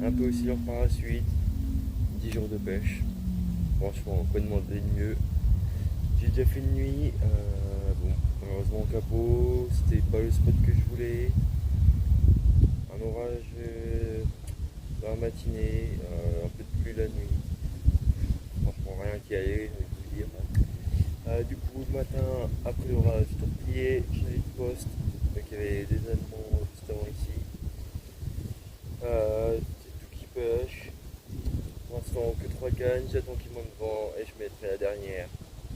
un peu aussi leur par la suite. 10 jours de pêche. Franchement, quoi demander de mieux. J'ai déjà fait une nuit. Bon, malheureusement au capot, c'était pas le spot que je voulais. Un orage dans la matinée, un peu de pluie la nuit. Franchement, rien qui allait, je vais vous dire. Du coup, le matin, après l'orage, tout replié, changé de poste. Donc il y avait des Allemands juste avant ici. C'est tout qui pêche. Pour l'instant, que 3 cannes, j'attends qu'ils montent devant et je mettrai la dernière.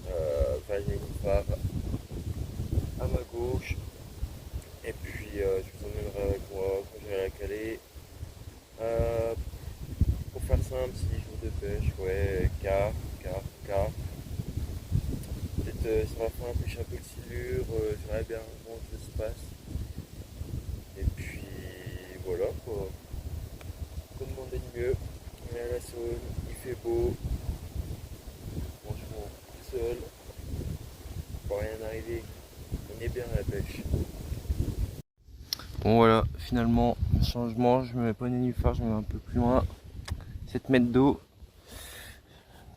Enfin, j'ai une phare à ma gauche. Et puis, je vous emmènerai avec moi quand j'irai la caler. Euh, pour faire simple, c'est 10 jours de pêche, ouais, quart. Peut-être sur la fin, pêcher un peu de silure, j'aimerais bien comment ça se passe. Et puis, voilà quoi. Faut demander de mieux. On est à la Saône, il fait beau. Franchement, tout seul, pas rien arriver. On est bien à la pêche. Bon voilà, finalement, changement, je me mets pas une nénuphar, je me mets un peu plus loin. 7 mètres d'eau.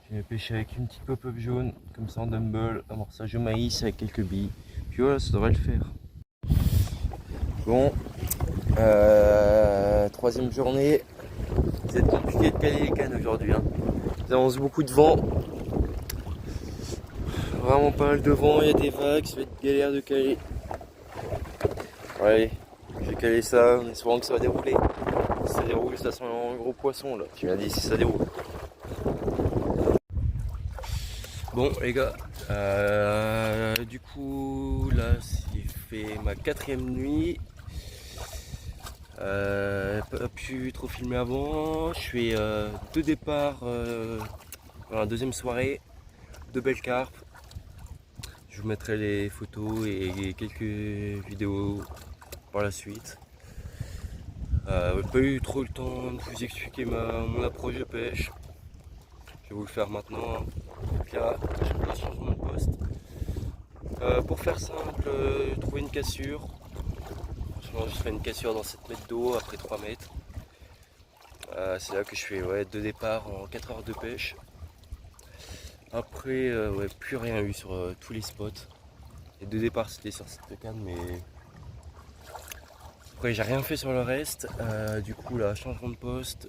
Je vais pêcher avec une petite pop-up jaune, comme ça en dumble, amorçage au maïs avec quelques billes. Puis voilà, ça devrait le faire. Bon, troisième journée. C'est compliqué de caler les cannes aujourd'hui. Hein. Ça avance beaucoup de vent. Vraiment pas mal de vent, il y a des vagues, ça va être galère de caler. Allez, je vais caler ça en espérant que ça va dérouler. Si ça déroule, ça sent un gros poisson là. Tu m'as dit si ça déroule. Bon les gars, du coup là j'ai fait ma 4e nuit. Pas pu trop filmer avant. Je fais 2 départs pour la deuxième soirée, 2 belles carpes. Je vous mettrai les photos et quelques vidéos par la suite. Pas eu trop le temps de vous expliquer mon approche de pêche. Je vais vous le faire maintenant. Donc là, je fais un changement de poste. Pour faire simple, trouver une cassure. Franchement, je ferai une cassure dans 7 mètres d'eau après 3 mètres. C'est là que je fais ouais, 2 départs en 4 heures de pêche. Après, ouais, plus rien eu sur tous les spots. Les 2 départs c'était sur cette canne, mais après j'ai rien fait sur le reste. Du coup là, changement de poste.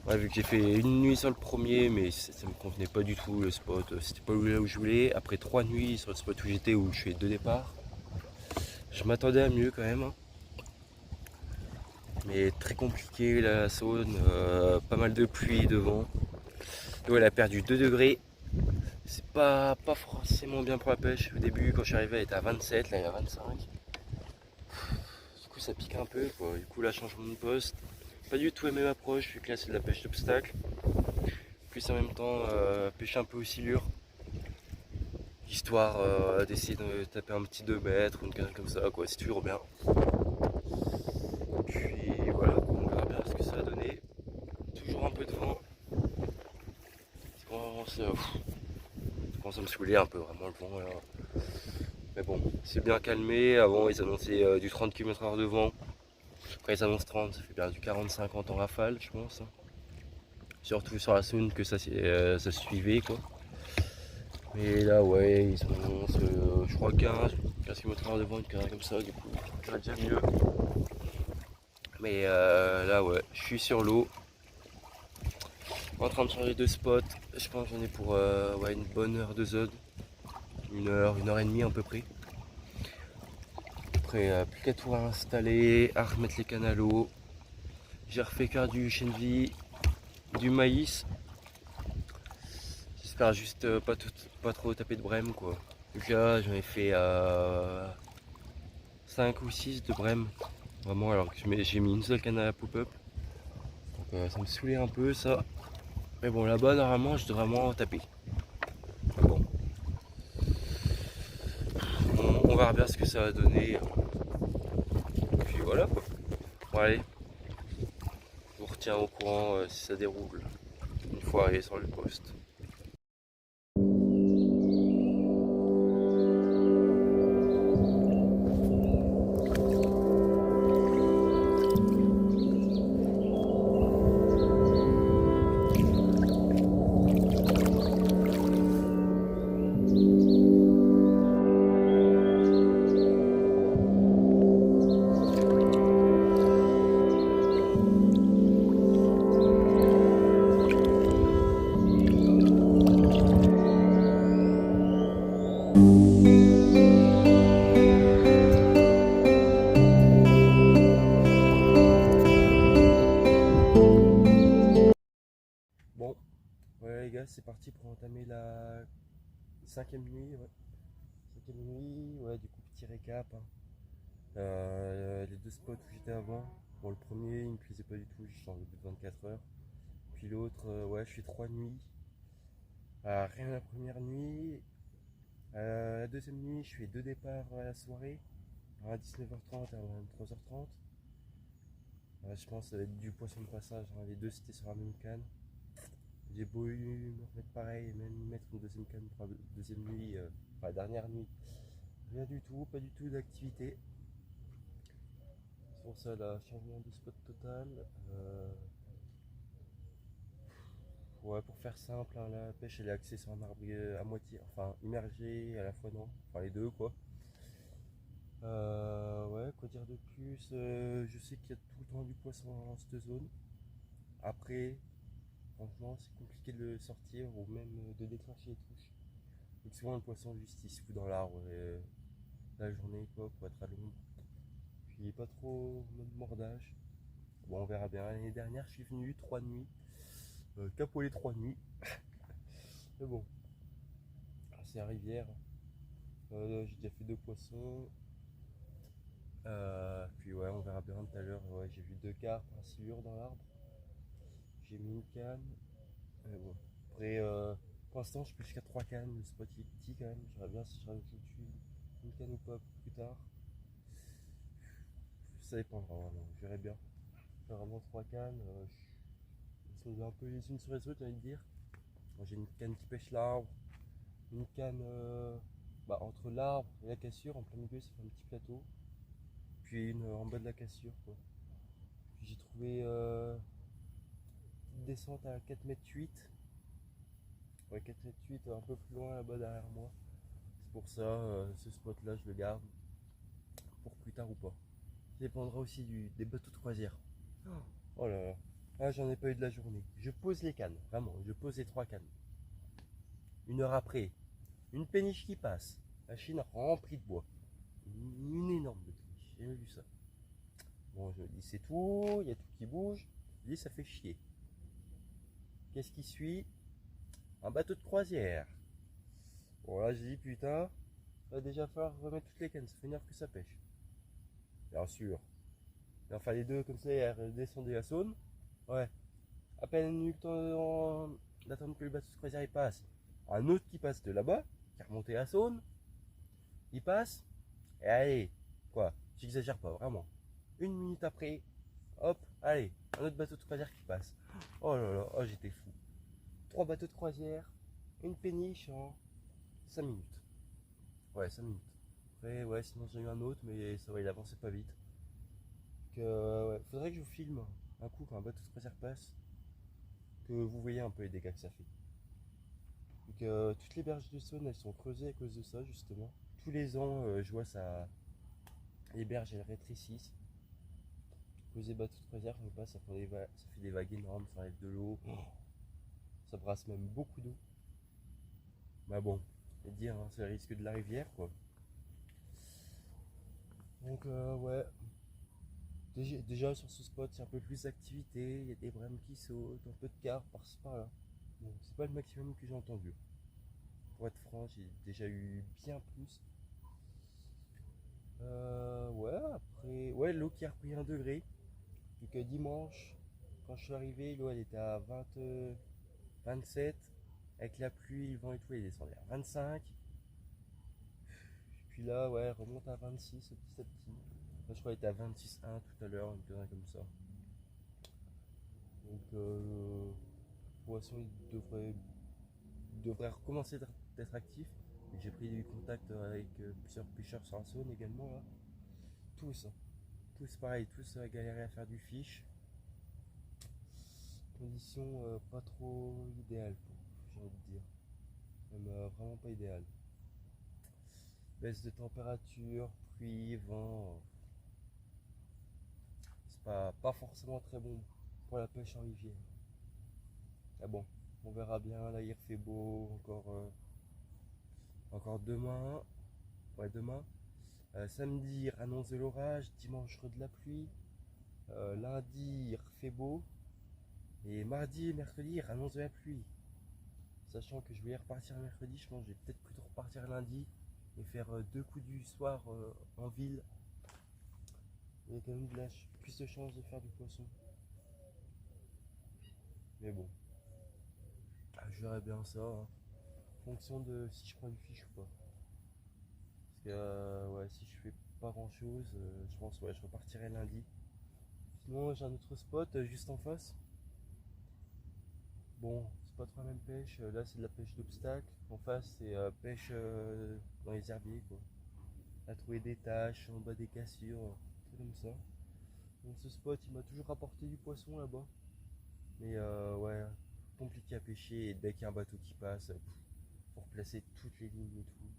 Ouais, vu que j'ai fait une nuit sur le premier, mais ça me convenait pas du tout le spot. C'était pas là où je voulais. Après 3 nuits sur le spot où j'étais, où je fais 2 départs. Je m'attendais à mieux quand même. Hein. Mais très compliqué la Saône, pas mal de pluie, de vent. L'eau elle a perdu 2 degrés. C'est pas forcément bien pour la pêche. Au début quand je suis arrivé elle était à 27, là il y a 25. Du coup ça pique un peu quoi. Du coup là changement de poste. Pas du tout la même approche vu que là c'est de la pêche d'obstacle. Puis en même temps pêcher un peu aux silures. Histoire d'essayer de taper un petit 2 mètres ou une canne comme ça quoi, c'est toujours bien. Puis voilà, on verra bien ce que ça va donner. Toujours un peu de vent. Ça commence à me saouler un peu vraiment le vent là. Mais bon, c'est bien calmé. Avant ils annonçaient du 30 km/h de vent. Après ils annoncent 30, ça fait bien du 40-50 en rafale je pense. Surtout sur la Saône que ça suivait quoi. Mais là ouais, ils annoncent je crois 15 km/h de vent, une carrière comme ça, du coup ça va déjà mieux. Mais là ouais, je suis sur l'eau. En train de changer de spot. Je pense que j'en ai pour ouais, une bonne heure de zone. Une heure et demie à peu près. Après plus qu'à tout installer, à remettre les cannes à l'eau. J'ai refait cuire du chène vie, du maïs. J'espère juste pas trop taper de brème quoi. Donc là j'en ai fait 5 ou 6 de brème. Vraiment alors que j'ai mis une seule canne à la pop-up. Donc ça me saoulait un peu ça. Mais bon là-bas normalement je devrais vraiment taper. Bon. On verra bien ce que ça va donner. Puis voilà quoi. Bon allez. Je vous retiens au courant si ça déroule. Une fois arrivé sur le poste. les gars, c'est parti pour entamer la cinquième nuit. Ouais. Cinquième nuit, ouais, du coup, petit récap. Hein. Les deux spots où j'étais avant. Bon, le premier, il me plaisait pas du tout, j'ai changé au bout de 24 heures. Puis l'autre, ouais, je fais 3 nuits. Rien la première nuit. La deuxième nuit, je fais 2 départs à la soirée. À 19h30 et à 23h30. Je pense que ça va être du poisson de passage. Hein. Les deux, c'était sur la même canne. J'ai beau me remettre pareil et même mettre une deuxième canne pour la deuxième nuit, enfin la dernière nuit. Rien du tout, pas du tout d'activité. C'est pour ça là, changement de spot total. Ouais, pour faire simple, hein, la pêche elle est axée sur un arbre à moitié, enfin immergé à la fois non, enfin les deux quoi. Ouais, quoi dire de plus. Je sais qu'il y a tout le temps du poisson dans cette zone. Après, franchement, c'est compliqué de le sortir ou même de déclencher les touches. Donc souvent le poisson juste il se fout dans l'arbre la journée quoi pour être à l'ombre. Puis pas trop mode mordage. Bon on verra bien. L'année dernière je suis venu 3 nuits. Capot les 3 nuits. Mais bon, c'est la rivière. J'ai déjà fait 2 poissons. Puis ouais on verra bien tout à l'heure. Ouais, j'ai vu 2 carpes, un silure dans l'arbre. J'ai mis une canne. Bon. Après pour l'instant je pêche jusqu'à 3 cannes. Le spot il est petit quand même. J'aimerais bien si je rajoute une canne ou pas plus tard. Ça dépendra vraiment, je verrai bien. J'ai vraiment 3 cannes. Ils sont un peu les unes sur les autres, j'ai envie de dire. Moi, j'ai une canne qui pêche l'arbre, une canne entre l'arbre et la cassure, en plein milieu, ça fait un petit plateau. Puis une en bas de la cassure, quoi. Puis j'ai trouvé une descente à 4,8 m. Ouais, 4,8 m, un peu plus loin là-bas derrière moi. C'est pour ça, ce spot-là, je le garde pour plus tard ou pas. Ça dépendra aussi des bateaux de croisière. Oh là là. Ah, j'en ai pas eu de la journée. Je pose les cannes, vraiment, je pose les 3 cannes. 1 heure après, une péniche qui passe. La Chine remplie de bois. Une énorme de péniche. J'ai jamais vu ça. Bon, je me dis, c'est tout, il y a tout qui bouge. Je me dis, ça fait chier. Qu'est-ce qui suit? Un bateau de croisière. Bon, là, je dis, putain, il va déjà falloir remettre toutes les cannes. Ça fait 1 heure que ça pêche. Bien sûr. Et enfin, les deux, comme ça, elles descendaient la Saône. Ouais. À peine eu le temps d'attendre que le bateau de croisière il passe. Un autre qui passe de là-bas, qui a remonté la Saône, il passe, et allez, quoi, j'exagère pas, vraiment. 1 minute après, hop, allez, un autre bateau de croisière qui passe. Oh là là, oh j'étais fou. 3 bateaux de croisière, une péniche en 5 minutes. Ouais, 5 minutes. Après, ouais, sinon j'ai eu un autre, mais ça va, il avançait pas vite. Ouais, faudrait que je vous filme un coup quand un bateau de croisière passe, que vous voyez un peu les dégâts que ça fait. Donc, toutes les berges de Saône, elles sont creusées à cause de ça, justement. Tous les ans, je vois ça, les berges, elles rétrécissent. Poser bateau de croisière, quand on passe, ça fait des vagues énormes, ça enlève de l'eau. Ça brasse même beaucoup d'eau. Mais bon, et dire, hein, c'est le risque de la rivière, quoi. Donc, ouais. Déjà, sur ce spot, c'est un peu plus d'activité. Il y a des brèmes qui sautent, un peu de carpe par-ci par-là. Bon, c'est pas le maximum que j'ai entendu. Pour être franc, j'ai déjà eu bien plus. Ouais, après, ouais, l'eau qui a repris 1 degré. Donc, dimanche, quand je suis arrivé, l'eau elle était à 27. Avec la pluie, le vent et tout, il descendait à 25. Puis là, ouais, remonte à 26 petit à petit. Là, je crois qu'il était à 26,1 tout à l'heure, une connerie comme ça. Donc, le poisson il devrait recommencer d'être actif. J'ai pris du contact avec plusieurs pêcheurs sur la Saône également là. Tous, hein. Tous pareil, tous galéré à faire du fish. Conditions pas trop idéales, j'ai envie de dire. Même vraiment pas idéales. Baisse de température, pluie, vent. C'est pas forcément très bon pour la pêche en rivière. Mais bon, on verra bien. Là, il fait beau encore demain. Ouais, demain. Samedi, annonce de l'orage. Dimanche, de la pluie. Lundi, il fait beau. Et mardi et mercredi, annonce de la pluie. Sachant que je vais y repartir mercredi, je pense que je vais peut-être plutôt repartir lundi et faire 2 coups du soir en ville. Il y a quand même plus de chances de faire du poisson. Mais bon, je verrai bien ça, hein, en fonction de si je prends du fiche ou pas. Parce que ouais, si je fais pas grand chose, je pense ouais, je repartirai lundi. Sinon j'ai un autre spot juste en face. Bon, c'est pas trop la même pêche. Là c'est de la pêche d'obstacle. En face c'est pêche dans les herbiers quoi. À trouver des taches en bas des cassures, tout comme ça. Donc ce spot il m'a toujours rapporté du poisson là-bas. Mais ouais, compliqué à pêcher et dès qu'il y a un bateau qui passe, faut replacer toutes les lignes et tout.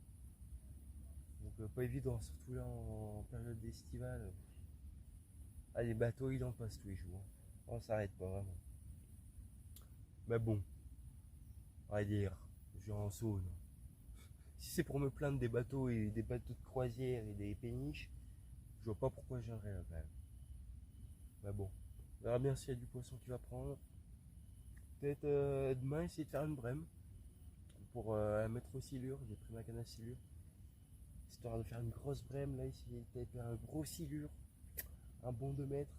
Donc pas évident, surtout là en période estivale. Ah, les bateaux ils en passent tous les jours. On s'arrête pas vraiment. Mais bon, on va dire, je suis en saune. Si c'est pour me plaindre des bateaux et des bateaux de croisière et des péniches, je vois pas pourquoi je viendrais là quand même. Mais bon, on verra bien s'il y a du poisson qui va prendre. Peut-être demain essayer de faire une brème pour la mettre aux silures. J'ai pris ma canne à silure. Histoire de faire une grosse brème là, essayer de faire un gros silure, un bon 2 mètres.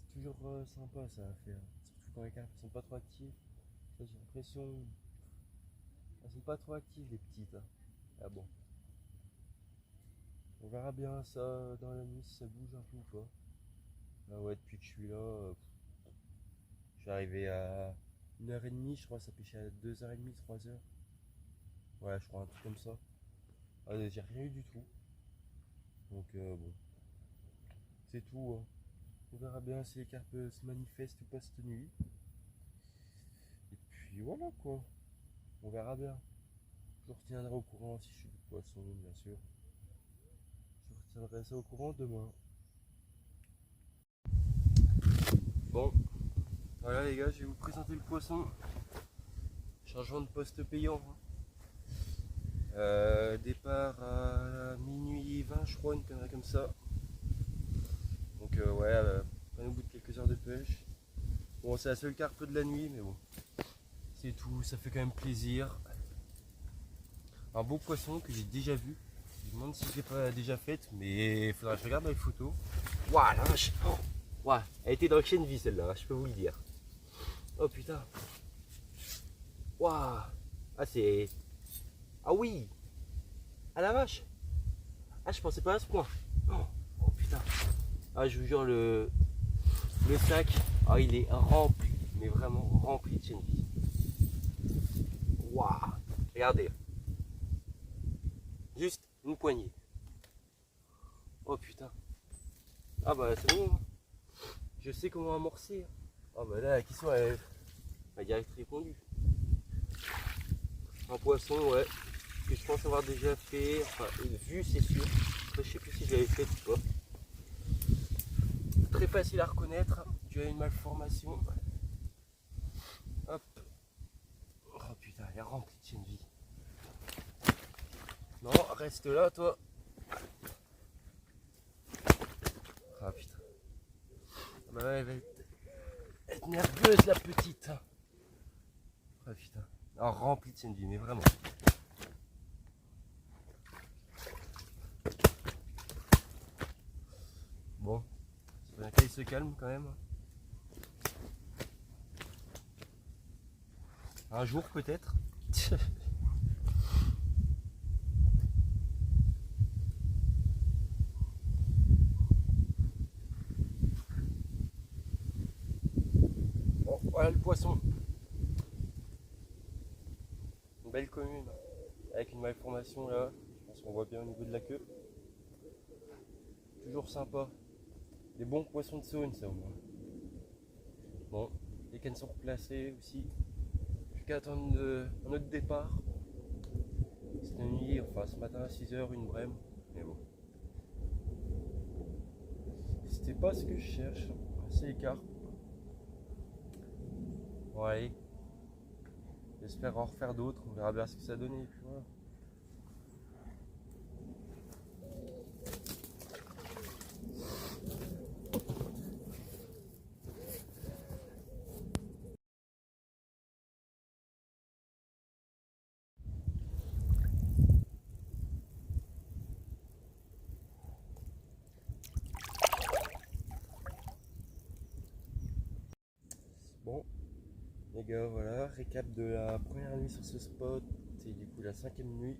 C'est toujours sympa ça à faire. Surtout quand les carpes sont pas trop actives. Ça j'ai l'impression. Elles sont pas trop actives les petites. Hein. Ah bon. On verra bien ça dans la nuit si ça bouge un peu ou pas. Ah ouais, depuis que je suis là, je suis arrivé à 1h30, je crois, ça pêchait à 2h30, 3h. Ouais, je crois un truc comme ça. Ah, j'ai rien eu du tout. Donc bon, c'est tout. Hein. On verra bien si les carpes se manifestent ou pas cette nuit. Et puis voilà quoi. On verra bien. Je vous retiendrai au courant si je suis du poisson, bien sûr. Je vous retiendrai ça au courant demain. Bon, voilà les gars, je vais vous présenter le poisson. Changement de poste payant. Départ à minuit 20 je crois, une connerie comme ça. Donc ouais, on est au bout de quelques heures de pêche. Bon, c'est la seule carpe de la nuit, mais bon. C'est tout, ça fait quand même plaisir. Un beau poisson que j'ai déjà vu. Je me demande si je l'ai pas déjà faite, mais il faudra que je regarde les photos. Waouh la vache, oh, wow. Elle était dans le chien de vie celle-là, je peux vous le dire. Oh putain. Waouh. Ah c'est... Ah oui. Ah la vache. Ah je pensais pas à ce point. Oh, oh putain. Ah je vous jure le sac, ah, il est rempli, mais vraiment rempli de chaîne vie. Waouh. Regardez. Juste une poignée. Oh putain. Ah bah c'est bon. Je sais comment amorcer. Ah bah là la question elle a direct répondu. Un poisson ouais. Que je pense avoir déjà fait. Enfin vu c'est sûr. Après, je sais plus si je l'avais fait ou pas. Très facile à reconnaître. Tu as une malformation. Hop. Oh putain, elle est remplie de chaîne vie. Non, reste là toi. Ah putain. Ah bah ouais, elle va être nerveuse la petite. Ah putain. Ah, remplie de chaîne vie, mais vraiment. Bon, c'est bien qu'il se calme quand même. Un jour peut-être. Bon, voilà le poisson. Une belle commune. Avec une malformation là. Je pense qu'on voit bien au niveau de la queue. Toujours sympa. Des bons poissons de Saône ça au moins. Bon, les cannes sont replacées aussi. Plus qu'à attendre un autre départ. C'était une nuit, enfin ce matin à 6h, une brème. Mais bon. C'était pas ce que je cherche. C'est les carpes. Bon allez. J'espère en refaire d'autres. On verra bien ce que ça donnait. Et puis voilà. Bon, les gars, voilà, récap de la première nuit sur ce spot et du coup la cinquième nuit.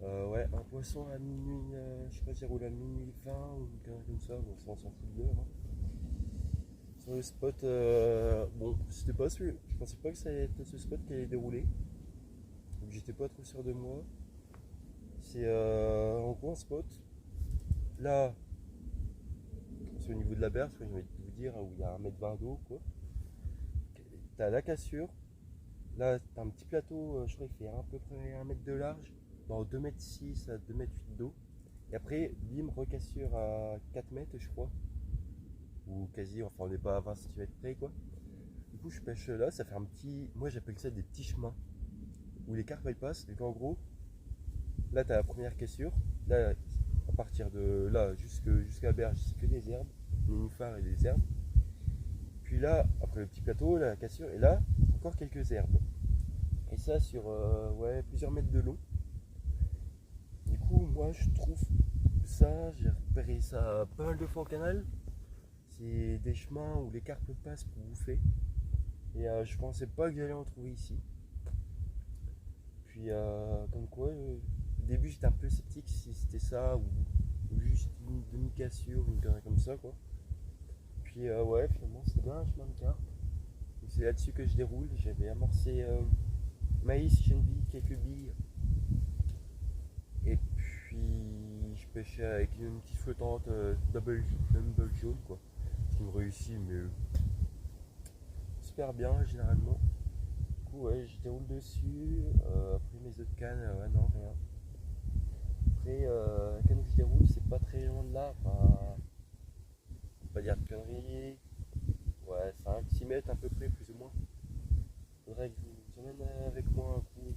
Ouais, un poisson à minuit, je sais pas si il roule à minuit 20 ou une connerie comme ça, bon, ça on s'en fout de l'heure, hein. Sur le spot, bon, c'était pas celui, je pensais pas que ça allait être ce spot qui allait dérouler, donc j'étais pas trop sûr de moi. C'est en gros un spot, là, c'est au niveau de la berge, je vais vous dire, où il y a 1,20 m d'eau, quoi. T'as la cassure. Là, t'as un petit plateau, je crois qu'il fait à peu près 1 m de large, dans 2,6 m à 2,8 m d'eau. Et après, bim, recassure à 4 mètres, je crois. Ou quasi, enfin, on n'est pas à 20 cm près, quoi. Du coup, je pêche là, ça fait un petit. Moi, j'appelle ça des petits chemins où les carpes elles passent. Donc, en gros, là, t'as la première cassure. Là, à partir de là jusqu'à la berge, c'est que des herbes, des nénuphars et des herbes. Puis là, après le petit plateau, là, la cassure, et là, encore quelques herbes. Et ça sur ouais, plusieurs mètres de long. Du coup, moi je trouve ça, j'ai repéré ça pas mal de fois en canal. C'est des chemins où les carpes passent pour bouffer. Et je pensais pas que j'allais en trouver ici. Puis comme quoi, au début j'étais un peu sceptique si c'était ça ou juste une demi-cassure, une connerie comme ça quoi. Puis ouais, finalement c'était bien un chemin de carpe. C'est là-dessus que je déroule. J'avais amorcé maïs, chenille, quelques billes. Et puis je pêchais avec une petite flottante double jaune quoi. Ce qui me réussit mais super bien généralement. Du coup ouais je déroule dessus. Après mes autres cannes, ouais non rien. Après la canne où je déroule c'est pas très loin de là. Enfin, faut pas dire de conneries. Ouais 5-6 mètres à peu près plus ou moins. Faudrait que je vous emmène avec moi un coup.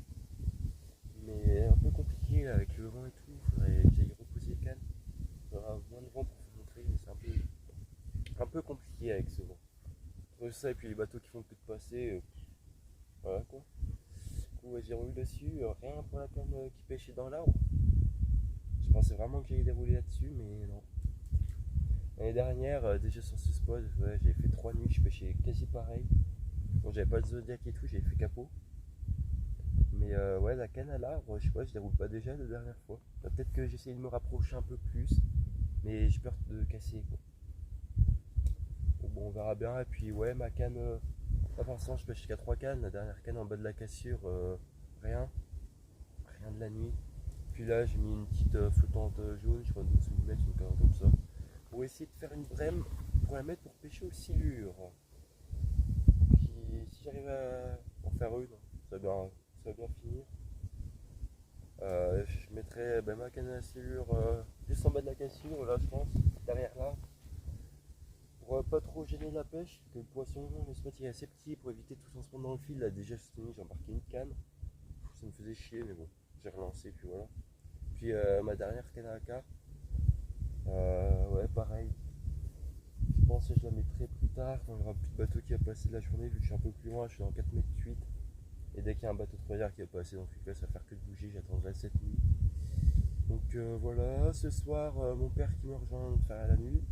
Mais un peu compliqué là, avec le vent et tout. Faudrait que j'aille reposer les cannes. Il y aura moins de vent pour vous montrer, mais c'est un peu compliqué avec ce vent. Entre ça et puis les bateaux qui font que de passer, voilà quoi. Du coup, ouais, j'ai roulé dessus, rien pour la canne qui pêchait dans l'arbre. Je pensais vraiment que j'allais dérouler là-dessus, mais non. L'année dernière, déjà sur ce spot, ouais, j'avais fait 3 nuits, je pêchais quasi pareil. Bon, j'avais pas de zodiac et tout, j'avais fait capot. Mais ouais, la canne à l'arbre, je sais pas, je déroule pas déjà la dernière fois. Peut-être que j'essaye de me rapprocher un peu plus, mais j'ai peur de casser quoi. Bon, on verra bien. Et puis, ouais, ma canne, là pour l'instant, je pêche qu'à 3 cannes. La dernière canne en bas de la cassure, rien. Rien de la nuit. Puis là, j'ai mis une petite flottante jaune, je crois 12 mm, une connerie comme ça. Pour essayer de faire une brème pour la mettre pour pêcher aux silures. Puis, si j'arrive à en faire une, ça va bien finir. Je mettrai ma canne à silure juste en bas de la cassure, là, je pense, derrière là. Pour pas trop gêner la pêche, que le poisson, le spot il est assez petit pour éviter tout lancement dans le fil. Là déjà cette nuit j'ai embarqué une canne, ça me faisait chier mais bon, j'ai relancé puis voilà. Puis ma dernière canne à carpe, ouais pareil, je pense que je la mettrai plus tard quand il n'y aura plus de bateau qui va passer de la journée vu que je suis un peu plus loin, je suis dans 4,8 m. Et dès qu'il y a un bateau de croisière qui va passer dans ce cas ça va faire que de bouger, j'attendrai cette nuit. Donc voilà, ce soir mon père qui me rejoint de faire la nuit.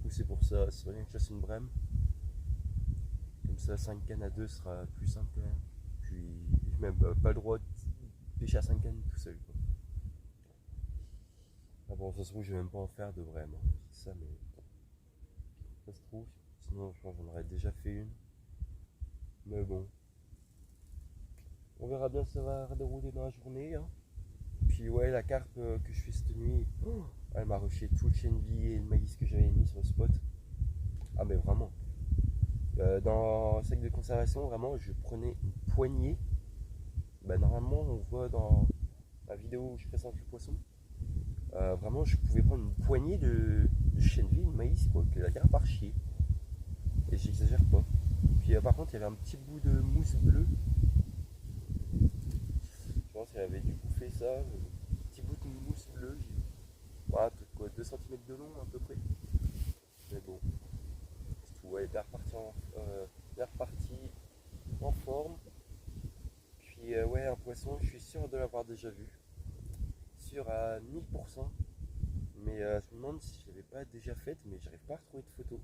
C'est pour ça, c'est rien que je fasse une brème. Comme ça, 5 cannes à 2 sera plus simple quand même. Puis, j'ai même pas le droit de pêcher à 5 cannes tout seul. Quoi. Ah bon, ça se trouve, je vais même pas en faire de brème. Hein. C'est ça, mais ça se trouve. Sinon, je pense que j'en aurais déjà fait une. Mais bon, on verra bien si ça va dérouler dans la journée. Hein. Puis, ouais, la carpe que je fais cette nuit, elle m'a rushé tout le chenille et le maïs que j'avais mis sur le spot. Ah, mais vraiment. Dans le sac de conservation, vraiment, je prenais une poignée. Normalement, on voit dans la vidéo où je présente le poisson, vraiment, je pouvais prendre une poignée de chenille, de maïs, quoi, que la carpe par chier. Et j'exagère pas. Puis par contre, il y avait un petit bout de mousse bleue. Je pense qu'elle avait dû bouffer ça. Un petit bout de mousse bleue. Voilà, peut-être quoi, 2 cm de long à peu près. Mais bon, c'est tout. Ouais, elle est reparti en forme. Puis ouais, un poisson, je suis sûr de l'avoir déjà vu. Sûr à 1000%. Mais je me demande si je l'avais pas déjà faite, mais j'arrive pas à retrouver de photos.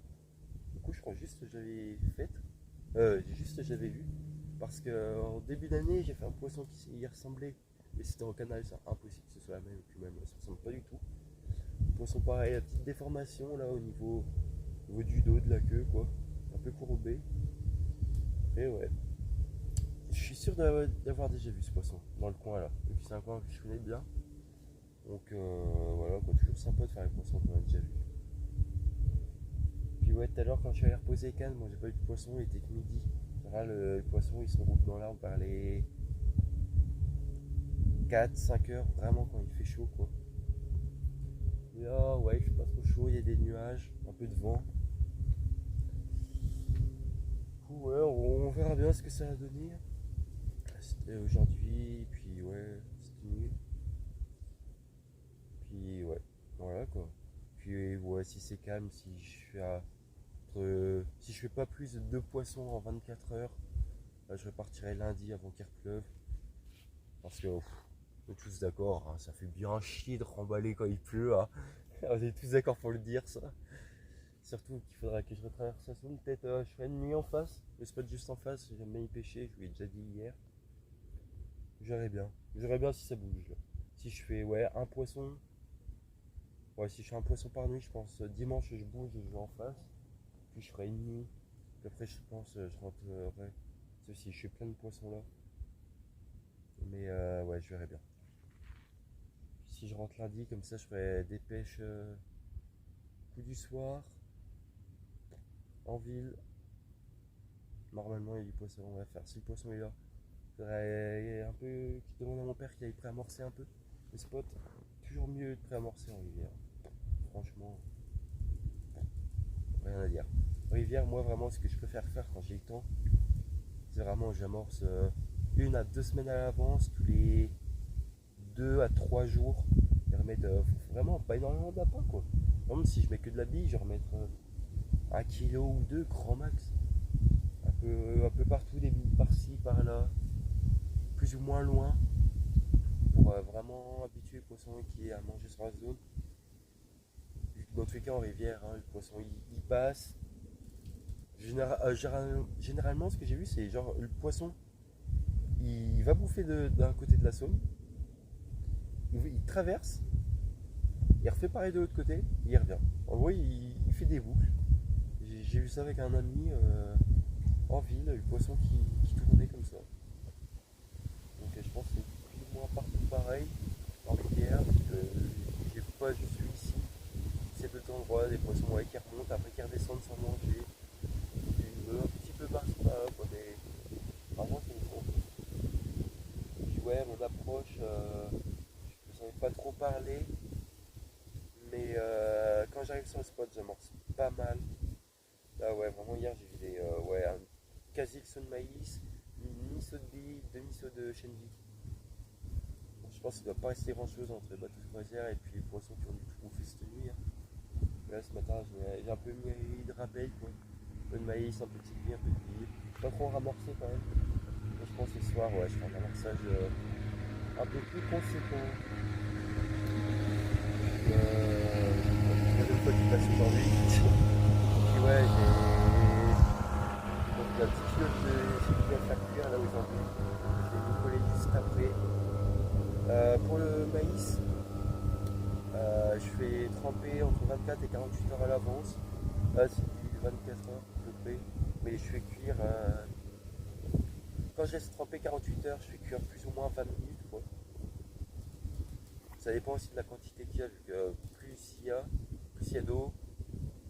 Du coup, je crois juste que je l'avais faite. J'avais vu. Parce qu'en début d'année, j'ai fait un poisson qui y ressemblait. Mais c'était en canal, c'est impossible que ce soit la même. Et puis même, ça ressemble pas du tout. Poisson pareil, la petite déformation là au niveau du dos, de la queue, quoi. Un peu courbé. Et ouais. Je suis sûr d'avoir déjà vu ce poisson dans le coin là. Et puis c'est un coin que je connais bien. Donc voilà, quoi, toujours sympa de faire les poissons qu'on a déjà vu. Puis ouais, tout à l'heure quand je suis allé reposer les cannes, moi j'ai pas eu de poisson, il était que midi. Là, le poisson il se regroupe dans l'arbre vers les 4-5 heures, vraiment quand il fait chaud quoi. Mais là, ouais, il fait pas trop chaud, il y a des nuages, un peu de vent. Du coup, ouais, on verra bien ce que ça va donner. C'était aujourd'hui, puis ouais, cette nuit. Puis ouais, voilà quoi. Puis ouais, si c'est calme, si je fais pas plus de 2 poissons en 24 heures, là, je repartirai lundi avant qu'il pleuve. Parce que on est tous d'accord, hein, ça fait bien chier de remballer quand il pleut. Hein. On est tous d'accord pour le dire ça. Surtout qu'il faudra que je retraverse la zone. Peut-être je ferai une nuit en face. Le spot juste en face, j'aime bien y pêcher, je vous l'ai déjà dit hier. J'aimerais bien. J'aimerais bien si ça bouge là. Si je fais ouais un poisson. Ouais, si je fais un poisson par nuit, je pense dimanche je bouge, je vais en face. Puis je ferai une nuit. Puis après je pense je rentrerai. Sauf si je fais plein de poissons là. Mais ouais, je verrai bien. Puis si je rentre lundi, comme ça je ferai des pêches coup du soir en ville. Normalement il y a du poisson, on va faire. Si le poisson est là, il faudrait un peu qu'il demande à mon père qu'il aille préamorcer un peu le spot. Toujours mieux de préamorcer en rivière. Franchement, rien à dire. En rivière, moi vraiment ce que je préfère faire quand j'ai le temps, c'est vraiment j'amorce 1 à 2 semaines à l'avance, tous les 2 à 3 jours. Et remettre vraiment pas énormément d'appât quoi. Même si je mets que de la bille, je vais remettre 1 kilo ou 2 grand max. Un peu partout, des billes par-ci, par-là, plus ou moins loin, pour vraiment habituer le poisson qui est à manger sur la zone. Vu que dans tous les cas en rivière, hein, le poisson il passe. Généralement, ce que j'ai vu, c'est genre le poisson il va bouffer d'un côté de la Saône, il traverse, il refait pareil de l'autre côté, et il revient. En gros, il fait des boucles. J'ai vu ça avec un ami en ville, le poisson qui tournait comme ça. Donc je pense que c'est plus ou moins partout pareil, en rivière, je suis ici. C'est deux endroits, des poissons ouais, qui remontent, après qui redescendent sans manger. Un petit peu par-ci par-là, quoi, mais vraiment c'est une courbe. Puis ouais, mon approche, je n'en ai pas trop parlé, mais quand j'arrive sur le spot, j'amorce pas mal. Là ouais, vraiment hier j'ai vu ouais, un quasi le saut de maïs, mi-saut de billes, demi-saut de chenvi. Je pense qu'il ne doit pas rester grand chose entre les bateaux de croisière et puis les poissons qui ont dû tout bouffer cette nuit. Hein. Là ce matin j'ai un peu mis de rappel quoi. Un peu de maïs, un peu de billes, un peu de billes. Pas trop ramorcé quand même. Et je pense que ce soir ouais, je ferai un amorçage un peu plus conséquent. La deuxième fois qui passe aujourd'hui. Puis ouais, donc la petite fiole de faire cuire là aujourd'hui. Je vais vous coller juste après. Pour le maïs, je fais tremper entre 24 et 48 heures à l'avance. Là, c'est du 24 heures à peu près. Mais je fais cuire. Quand je laisse tremper 48 heures, je fais cuire plus ou moins 20 minutes. Quoi. Ça dépend aussi de la quantité qu'il y a, vu que plus il y a d'eau,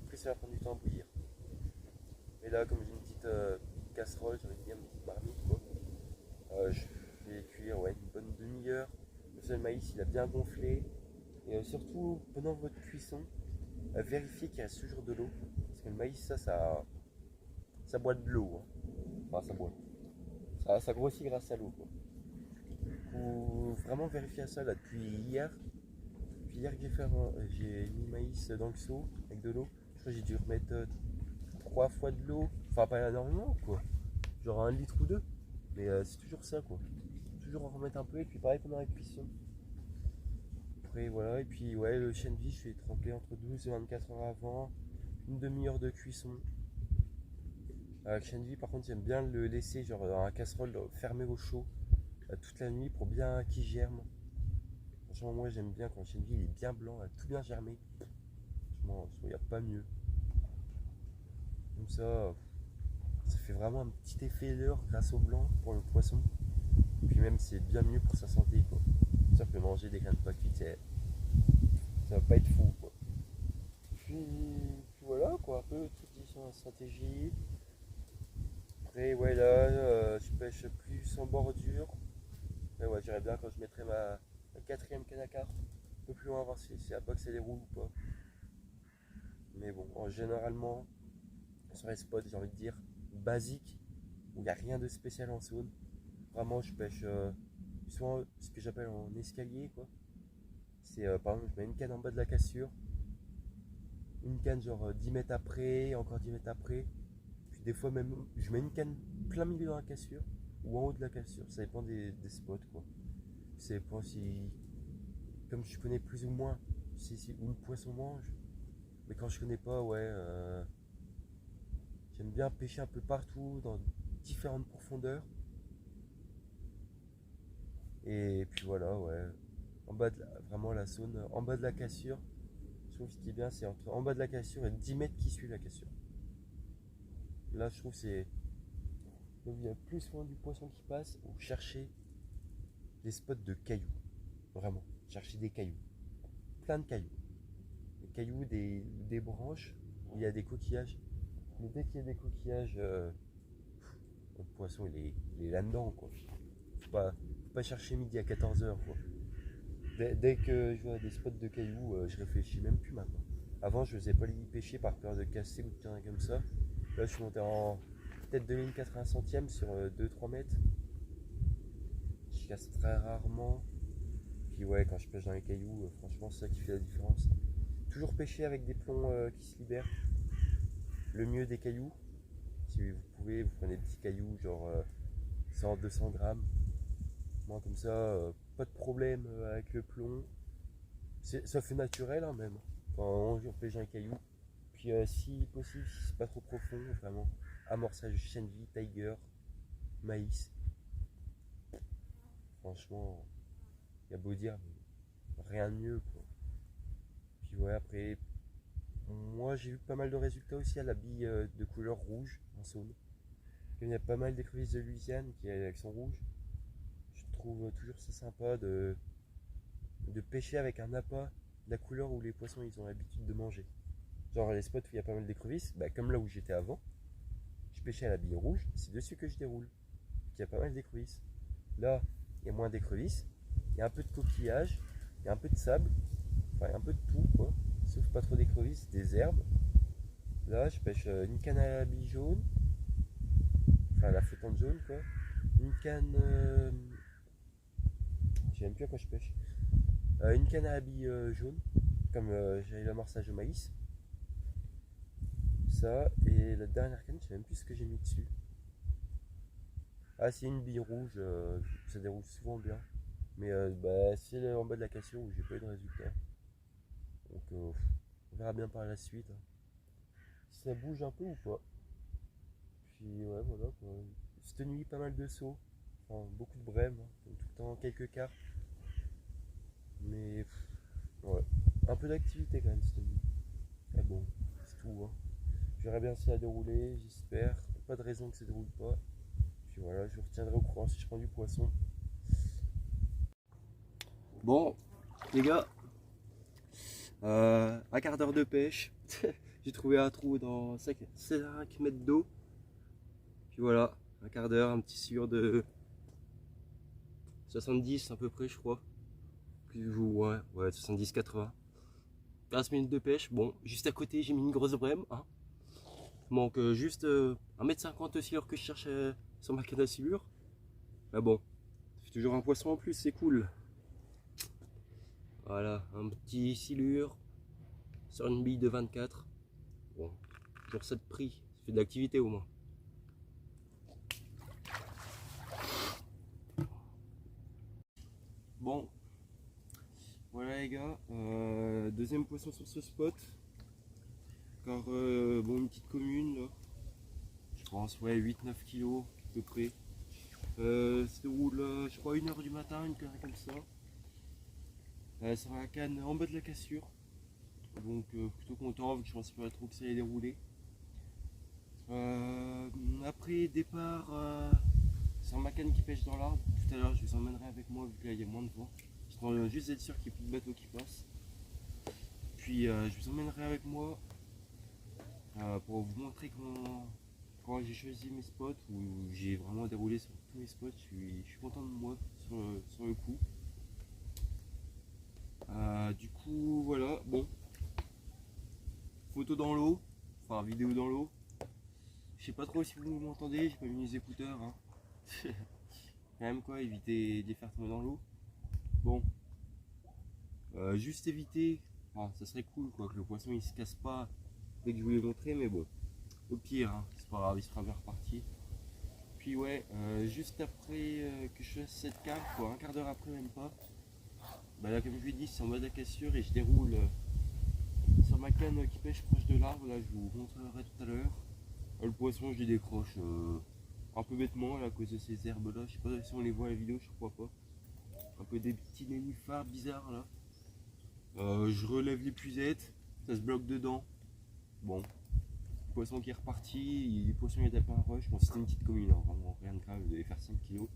plus ça va prendre du temps à bouillir. Et là, comme j'ai une petite casserole, j'ai envie de dire une petite marmite, quoi. Je fais cuire ouais, une bonne demi-heure. Le maïs, il a bien gonflé. Et surtout, pendant votre cuisson, vérifiez qu'il reste toujours de l'eau. Parce que le maïs, ça boit de l'eau. Hein. Enfin, ça boit. Ça grossit grâce à l'eau. Du coup, vraiment vérifier ça là depuis hier. Puis hier que j'ai mis le maïs dans le seau avec de l'eau. Je crois que j'ai dû remettre 3 fois de l'eau. Enfin, pas énormément, quoi. Genre 1 litre ou 2. Mais c'est toujours ça, quoi. Toujours en remettre un peu. Et puis pareil pendant la cuisson. Après, voilà. Et puis, ouais, le chenvi, je fais tremper entre 12 et 24 heures avant. Une demi-heure de cuisson. Avec Shenvi, par contre, j'aime bien le laisser genre dans la casserole fermée au chaud toute la nuit pour bien qu'il germe. Franchement, moi j'aime bien quand Shenvi il est bien blanc, tout bien germé. Franchement, il n'y a pas mieux. Comme ça fait vraiment un petit effet d'heure grâce au blanc pour le poisson. Puis même, c'est bien mieux pour sa santé, quoi. C'est sûr que manger des graines pas cuites, ça va pas être fou, quoi. Puis voilà, quoi, un peu tout dit sur la stratégie. Après, ouais, là, je pêche plus en bordure. Mais ouais, j'irais bien quand je mettrai ma quatrième canne à carpe un peu plus loin, voir si la box elle déroule ou pas. Mais bon, généralement, sur les spots, j'ai envie de dire, basique, où il n'y a rien de spécial en zone. Vraiment, je pêche souvent ce que j'appelle en escalier, quoi. C'est par exemple, je mets une canne en bas de la cassure, une canne genre 10 mètres après, encore 10 mètres après. Puis des fois même, je mets une canne plein milieu dans la cassure ou en haut de la cassure. Ça dépend des spots, quoi. Ça dépend si, comme je connais plus ou moins, où le poisson mange. Mais quand je connais pas, ouais, j'aime bien pêcher un peu partout, dans différentes profondeurs. Et puis voilà, ouais. Vraiment la zone en bas de la cassure. Je trouve ce qui est bien, c'est entre en bas de la cassure et 10 mètres qui suivent la cassure. Là, je trouve que c'est donc il y a plus loin du poisson qui passe ou chercher des spots de cailloux. Vraiment, chercher des cailloux. Plein de cailloux. Des cailloux, des branches où il y a des coquillages. Mais dès qu'il y a des coquillages, le poisson il est là-dedans, quoi. Faut pas chercher midi à 14h, quoi. Dès que je vois des spots de cailloux, je réfléchis même plus maintenant. Avant, je faisais pas les pêcher par peur de casser ou de tirer comme ça. Là, je suis monté en peut-être 2080 centièmes sur 2-3 mètres. Je casse très rarement. Puis ouais, quand je pêche dans les cailloux, franchement, c'est ça qui fait la différence. Toujours pêcher avec des plombs qui se libèrent. Le mieux des cailloux. Si vous pouvez, vous prenez des petits cailloux, genre 100-200 grammes. Moi, comme ça, pas de problème avec le plomb. Ça fait naturel, hein, même. Quand on pêche dans les cailloux. Puis si possible, si c'est pas trop profond, vraiment, amorçage Shenvi, Tiger, maïs. Franchement, il y a beau dire, mais rien de mieux, quoi. Puis ouais, après, moi j'ai eu pas mal de résultats aussi à la bille de couleur rouge en saône. Il y a pas mal d'écrevisses de Louisiane qui sont rouges. Je trouve toujours ça sympa de pêcher avec un appât de la couleur où les poissons ils ont l'habitude de manger. Genre les spots où il y a pas mal d'écrevisses, bah, comme là où j'étais avant, je pêchais à la bille rouge, c'est dessus que je déroule. Il y a pas mal d'écrevisses. Là, il y a moins d'écrevisses, il y a un peu de coquillage, il y a un peu de sable, enfin il y a un peu de tout, quoi. Sauf pas trop d'écrevisses, des herbes. Là, je pêche une canne à la bille jaune, enfin la flottante jaune, quoi. Une canne. Je sais même plus à quoi je pêche. Une canne à la bille jaune, comme j'avais l'amorçage au maïs. Ça, et la dernière canne, je sais même plus ce que j'ai mis dessus. Ah, c'est une bille rouge, ça déroule souvent bien. Mais bah, c'est en bas de la cassure où j'ai pas eu de résultat. Donc on verra bien par la suite, hein. Si ça bouge un peu ou pas. Puis ouais, voilà quoi. Cette nuit, pas mal de sauts. Enfin, beaucoup de brèmes, hein. Tout le temps quelques carpes. Mais ouais, un peu d'activité quand même cette nuit. Mais bon, c'est tout, hein. Je verrai bien si ça a déroulé, j'espère. Pas de raison que ça déroule pas. Puis voilà, je vous retiendrai au courant si je prends du poisson. Bon, les gars, un quart d'heure de pêche. J'ai trouvé un trou dans 5 mètres d'eau. Puis voilà, un quart d'heure, un petit sur de 70 à peu près, je crois. Plus ou ouais 70-80. 15 minutes de pêche. Bon, juste à côté, j'ai mis une grosse brème, hein. Manque juste 1,50 m aussi alors que je cherche sur ma canne à silure. Mais bon, ça fait toujours un poisson en plus, c'est cool. Voilà, un petit silure sur une bille de 24. Bon, toujours ça de prix, ça fait de l'activité au moins. Bon, voilà les gars, deuxième poisson sur ce spot. Encore bon, une petite commune là. pense, ouais, 8-9 kilos à peu près. Ça roule, je crois, 1h du matin, une connerie comme ça. Sur la canne en bas de la cassure. Donc plutôt content vu que je pensais pas trop que ça allait dérouler. Après départ sur ma canne qui pêche dans l'arbre. Tout à l'heure je vous emmènerai avec moi vu que là il y a moins de vent. Je dois juste être sûr qu'il n'y ait plus de bateaux qui passent. Puis je vous emmènerai avec moi pour vous montrer quand j'ai choisi mes spots, où j'ai vraiment déroulé sur tous mes spots. Je suis content de moi sur le coup. Du coup voilà, bon. Photo dans l'eau, enfin vidéo dans l'eau. Je sais pas trop si vous m'entendez, j'ai pas mis les écouteurs. Hein. Quand même quoi, éviter de les faire tomber dans l'eau. Bon, juste éviter, ça serait cool quoi, que le poisson il se casse pas dès que je vous l'ai montré, mais bon, au pire, hein, c'est pas grave, il sera bien reparti. Puis ouais, juste après que je fasse cette carte, quoi, un quart d'heure après même pas, bah là comme je vous l'ai dit, c'est en mode à cassure et je déroule sur ma canne qui pêche proche de l'arbre, là je vous montrerai tout à l'heure. Le poisson je les décroche un peu bêtement là, à cause de ces herbes là, je sais pas si on les voit à la vidéo, je crois pas. Un peu des petits nénuphars bizarres là. Je relève l'épuisette, ça se bloque dedans. Bon, le poisson qui est reparti, le poisson il a tapé un rush, bon c'était une petite commune, hein, vraiment rien de grave, il devait faire 5 kg.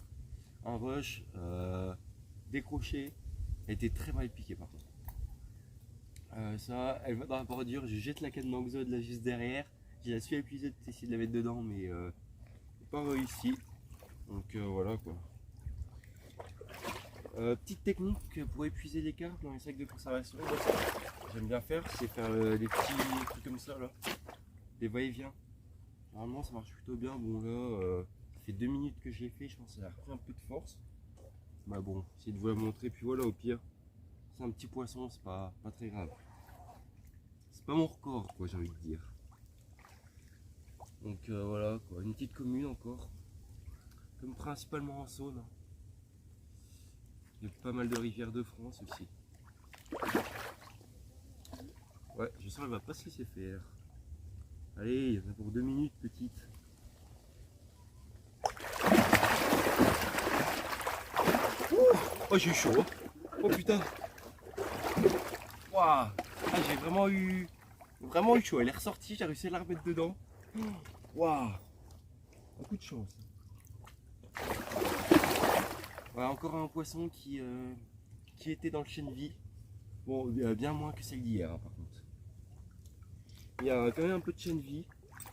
Un rush, décroché, elle était très mal piquée par contre. Ça, elle va dans la bordure, je jette la canne d'Anxode là juste derrière, j'ai la suis à l'épuisette pour essayer de la mettre dedans, mais pas réussi. Donc voilà quoi. Petite technique pour épuiser les carpes dans les sacs de conservation, j'aime bien faire, c'est faire des petits trucs comme ça là, des va-et-vient. Normalement ça marche plutôt bien. Bon là, ça fait 2 minutes que je l'ai fait, je pense que ça a repris un peu de force. Bah bon, j'essaie de vous la montrer, puis voilà, au pire, c'est un petit poisson, c'est pas très grave. C'est pas mon record quoi, j'ai envie de dire. Donc voilà quoi, une petite commune encore, comme principalement en Saône. Il y a pas mal de rivières de France aussi. Ouais, je sens qu'elle va pas se laisser faire. Allez, il y en a pour 2 minutes, petite. Ouh, oh, j'ai eu chaud. Hein. Oh putain. Waouh. Ah, j'ai vraiment eu chaud. Elle est ressortie, j'ai réussi à la remettre dedans. Waouh. Beaucoup de chance. Voilà, encore un poisson qui était dans le chêne vie. Bon, bien moins que celle d'hier, hein, par contre. Il y a quand même un peu de chêne vie.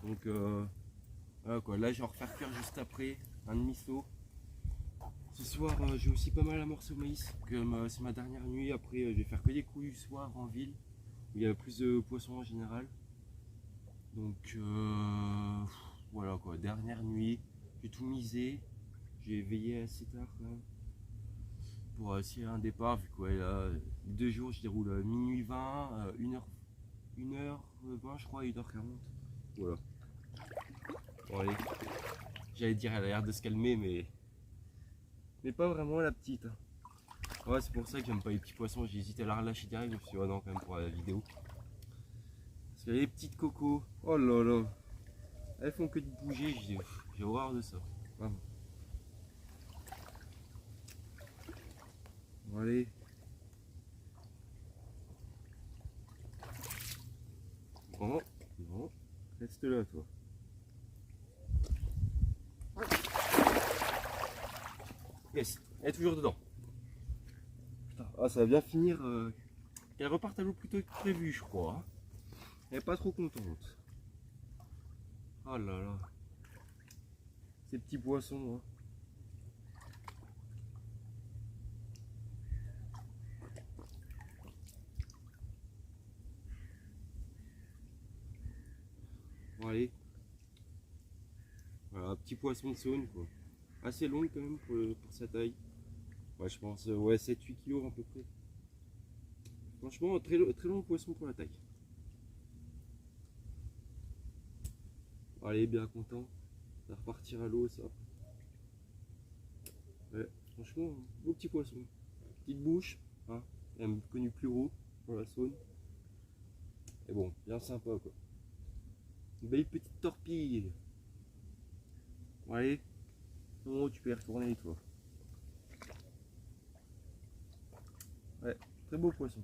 Donc voilà quoi. Là, je vais en refaire cuire juste après un demi-saut. Ce soir, j'ai aussi pas mal amorcé au maïs. Comme c'est ma dernière nuit, après, je vais faire que des coups du soir en ville où il y a plus de poissons en général. Donc voilà quoi. Dernière nuit, j'ai tout misé. J'ai veillé assez tard quand même pour essayer un départ, vu que ouais, là, 2 jours je déroule minuit 20, 1h20 je crois, 1h40. Voilà. Bon allez, j'allais dire elle a l'air de se calmer, mais pas vraiment la petite. Ouais, c'est pour ça que j'aime pas les petits poissons, j'ai hésité à la relâcher direct, je me suis dit oh non quand même pour la vidéo. Parce que les petites cocos, oh là là, elles font que de bouger, j'ai horreur de ça. Vraiment. Bon allez. Bon, bon, reste là toi. Yes, elle est toujours dedans. Putain, ah, ça va bien finir. Elle repart à l'eau plus tôt que prévu, je crois. Hein. Elle est pas trop contente. Oh là là. Ces petits poissons. Hein. Bon allez. Voilà, petit poisson de Saône quoi. Assez long quand même pour sa taille. Ouais, je pense ouais, 7-8 kg à peu près. Franchement, très long poisson pour la taille. Bon, allez, bien content. Ça va repartir à l'eau ça. Ouais, franchement, beau petit poisson. Petite bouche, hein, même connu plus gros pour la Saône. Et bon, bien sympa quoi. Une belle petite torpille. Bon, allez, non, tu peux y retourner toi. Ouais, très beau poisson.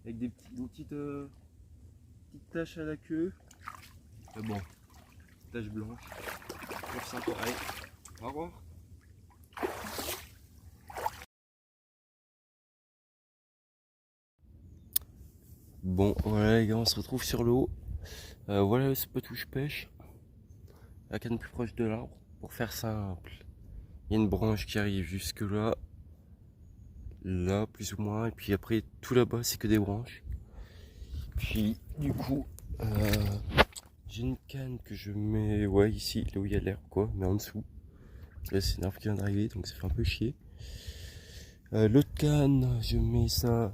Avec une petite tache à la queue. Mais bon, tache blanche. Pour ça, pareil. Au revoir. Bon, voilà les gars, on se retrouve sur l'eau. Voilà le spot où je pêche. La canne plus proche de l'arbre. Pour faire simple, il y a une branche qui arrive jusque là. Là, plus ou moins. Et puis après, tout là-bas, c'est que des branches. Puis, du coup, j'ai une canne que je mets, ouais, ici, là où il y a l'herbe, quoi, mais en dessous. Là, c'est une arbre qui vient d'arriver, donc ça fait un peu chier. L'autre canne, je mets ça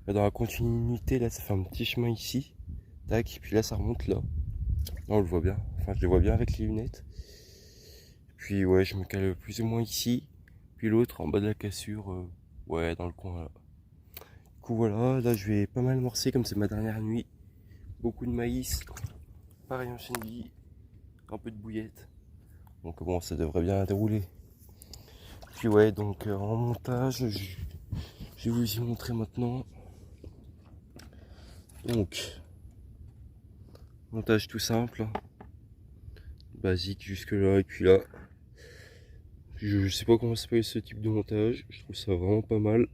dans la continuité, là, ça fait un petit chemin ici. Tac, puis là, ça remonte là. Là, on le voit bien, enfin, je le vois bien avec les lunettes. Puis, ouais, je me cale plus ou moins ici. Puis l'autre, en bas de la cassure, ouais, dans le coin, là. Du coup, voilà, là, je vais pas mal morcer, comme c'est ma dernière nuit. Beaucoup de maïs, pareil en chenille, un peu de bouillette. Donc bon, ça devrait bien dérouler. Puis ouais, donc en montage, je vais vous y montrer maintenant. Donc, montage tout simple, basique jusque là, et puis là, je sais pas comment s'appelle ce type de montage, je trouve ça vraiment pas mal.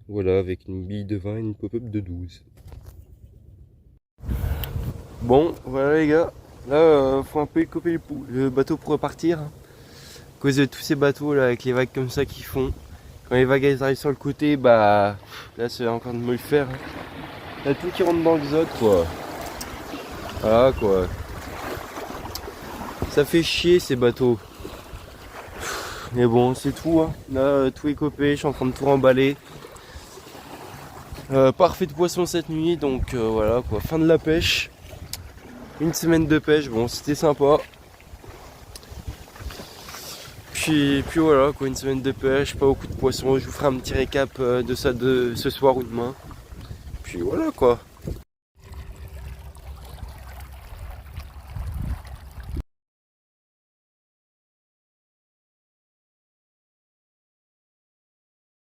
Voilà, avec une bille de 20 et une pop-up de 12. Bon, voilà les gars, là, faut un peu écoper le bateau pour repartir. À cause de tous ces bateaux là, avec les vagues comme ça qui font. Quand les vagues elles arrivent sur le côté, bah là c'est encore de me le faire. Il y a tout qui rentre dans le zod quoi. Voilà quoi. Ça fait chier ces bateaux. Mais bon, c'est tout. Hein. Là, tout est copé, je suis en train de tout remballer. Parfait de poisson cette nuit, donc voilà quoi. Fin de la pêche. Une semaine de pêche, bon c'était sympa. Puis voilà quoi, une semaine de pêche, pas beaucoup de poissons. Je vous ferai un petit récap de ça de ce soir ou demain. Puis voilà quoi.